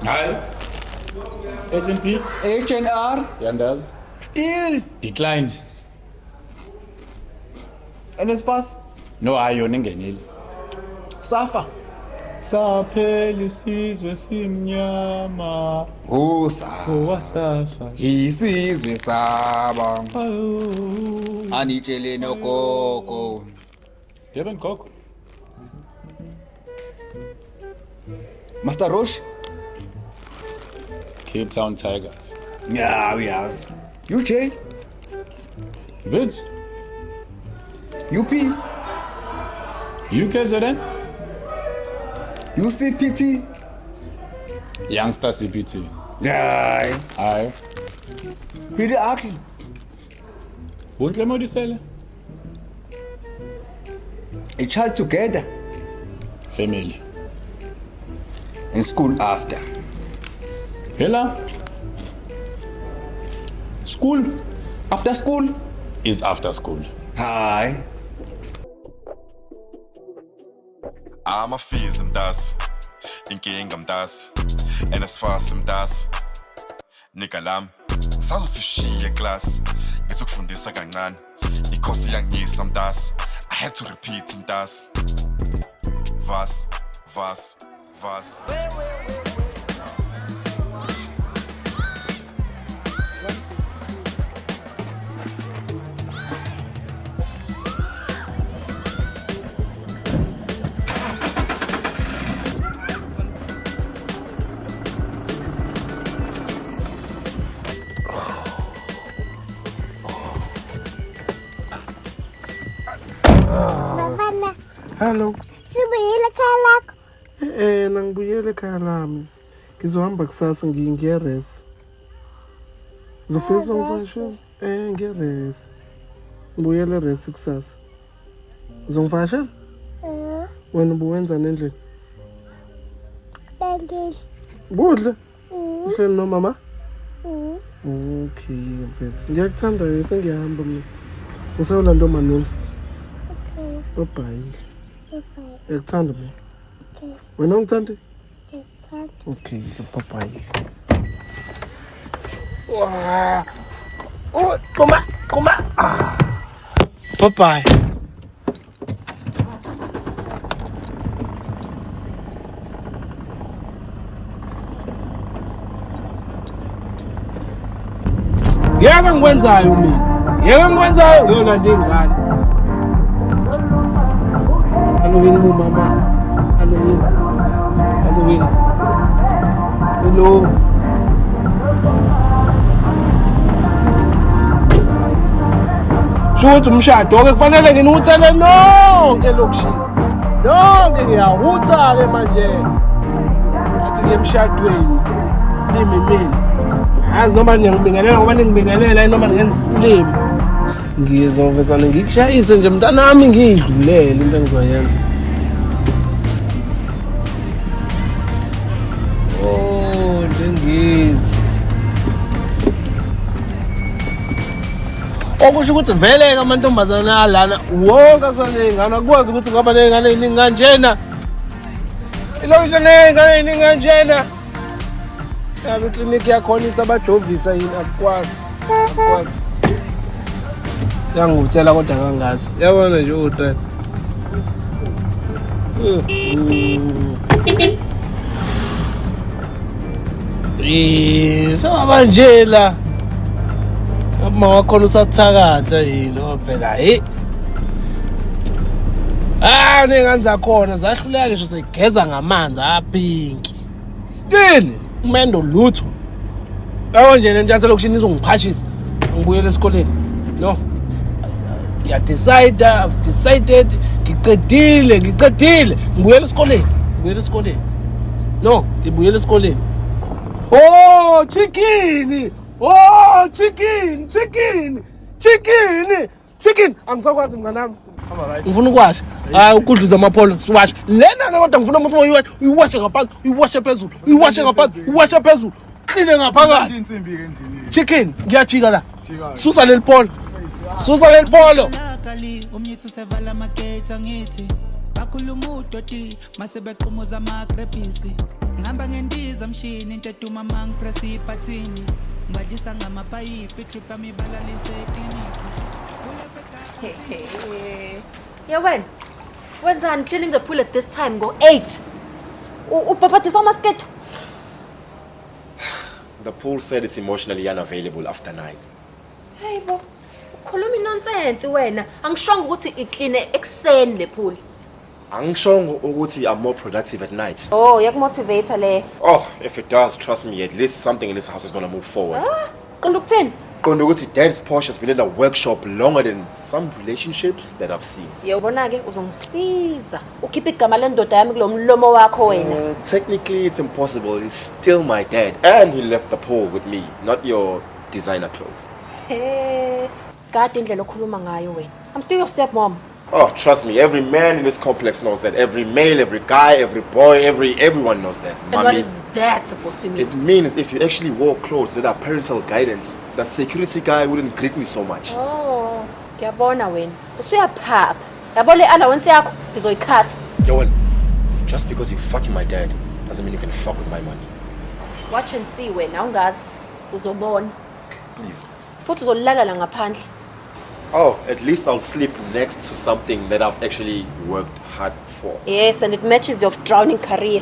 Hi. Agent P. HNR. Yandazi. Still. Declined. NSFAS. No ayo ningenile. Safa. Saphela isizwe simnyama. Wasafa. Isizwe saba. Anitshele nogogo. Deben gogo. Master Roche. Cape Town Tigers. Yeah, yes. UJ. Wits. UP. UKZN. UCPT. Youngster CPT. Yeah. Aye. Pretty ugly. Bontle modisele. A child together. Family. In school after. Hela. School. After school. Is after school. Hi. Amafizi mntasi, inkinga mntasi, NSFAS mntasi. Nika lami, ngisazosishiya class, ngithi ukufundisa kancane, ikhosi yangisa mntasi. I had to repeat mntasi. Vas. Bafana. Hello. Sibuyile ekhaya lakho? Nangibuyele ekhaya lami. Ngizohamba kusasa ngiyeresi. Uzofisa ngivashela? Ngiyeresi. Ngibuyele eresi kusasa. Uzongivashela? Wena ubuwenzani endlini? Bengile. Budle? Uhleli nomama? Okay, mfethu. Ngiyakuthanda wena sengiyahamba mina. Ngisawulanda omanoni. Okay. Bye. Bye. Ngiyakuthanda mina. Okay. Wena ungithanda? Ngiyakthanda. Okay, so bye. Wow. Oh, come on. Bye. Yeka ngikwenzayo mina. Yona nje ingane. Halloween mama. Halloween. Hello. Shothi umshado-ke kufanele nginuthele nonke lokushini. Nonke ngiyahutha-ke manje. Athi ngemshadweni slim mina. Yazi noma ngiyangibingelela ngoba ningibingelela noma ngengislim. Ngizovezana ngikushayise nje mntanami ngidlulele into engizoyenza. Oh, ndengizi. Okusho ukuthi vele-ke amantombazana alana wonke asaney'ngane akwazi ukuthi ngaba ney'ngane ey'ningi kanjena. Ilokisho ney'ngane ey'ningi kanjena. Yazi ikliniki yakhona isabajovisa yini akukwazi. Yangivuthela kodwa kangazi. Yabona nje uDrive. Sewabanje la. Uma wakhona usathakatha yini phela ney'ngane zakhona zahluleka ngisho segeza ngamanzi aphinki. Still umendo lutho. Yabo nje le ntsha selokishini izongiphashisa. Ngibuyele esikoleni. No. I've decided ngiqedile. Ngibuyele esikoleni. No, ngibuyele esikoleni. Oh, chicken. Angisakwazi mnganami. Ngifuna ukwasha. Hayi ukudluza amapholo siwashe. Lena kodwa ngifuna umuntu uyiwashe ngaphansi, uyiwashe phezulu. Clean ngaphakathi. Insimbi ke endlini. Chicken, ngiyajika la. Susa leli pholo. Umnyithi sevala amagate angithi bakhuluma udoti mase beqhumuza amagrebhisi ngihamba ngendiza mshini ntsheduma mangipress iphathini ngadlisa ngamapayipi trip yami ibalalise ekliniki Yeah, wenzani cleaning the pool at this time go 8 upaphathisa umasketo. The pool said it's emotionally unavailable after 9. Hayibo ukhuluma nonsense wena angishonga ukuthi iclean ekseni le pool. Angishongo ukuthi I'm more productive at night. Oh yakumotivate le. Oh, if it does, trust me, at least something in this house is going to move forward. Qonda ukuthini? Qonda ukuthi Dad's Porsche has been in the workshop longer than some relationships that I've seen. Yewubona ke uzongisiza ukhipha igama lendoda yami kulomlomo wakho wena. Technically it's impossible. He's still my dad and he left the pool with me, not your designer clothes. Hey, God indlela okhuluma ngayo wena. I'm still your stepmom. Oh, trust me, every man in this complex knows that. Every male, every guy, every boy, everyone knows that. And what is that supposed to mean? It means if you actually wore clothes that are parental guidance, the security guy wouldn't greet me so much. Oh, ngiyabona wena. Usuyaphapha. Yabo le allowance yakho ngizoyikhatha. Yowen, just because you fucking my dad doesn't mean you can fuck with my money. Watch and see wena ungazi uzobona. Please. Futhi uzolala la ngaphandle. Oh, at least I'll sleep next to something that I've actually worked hard for. Yes, and it matches your drowning career.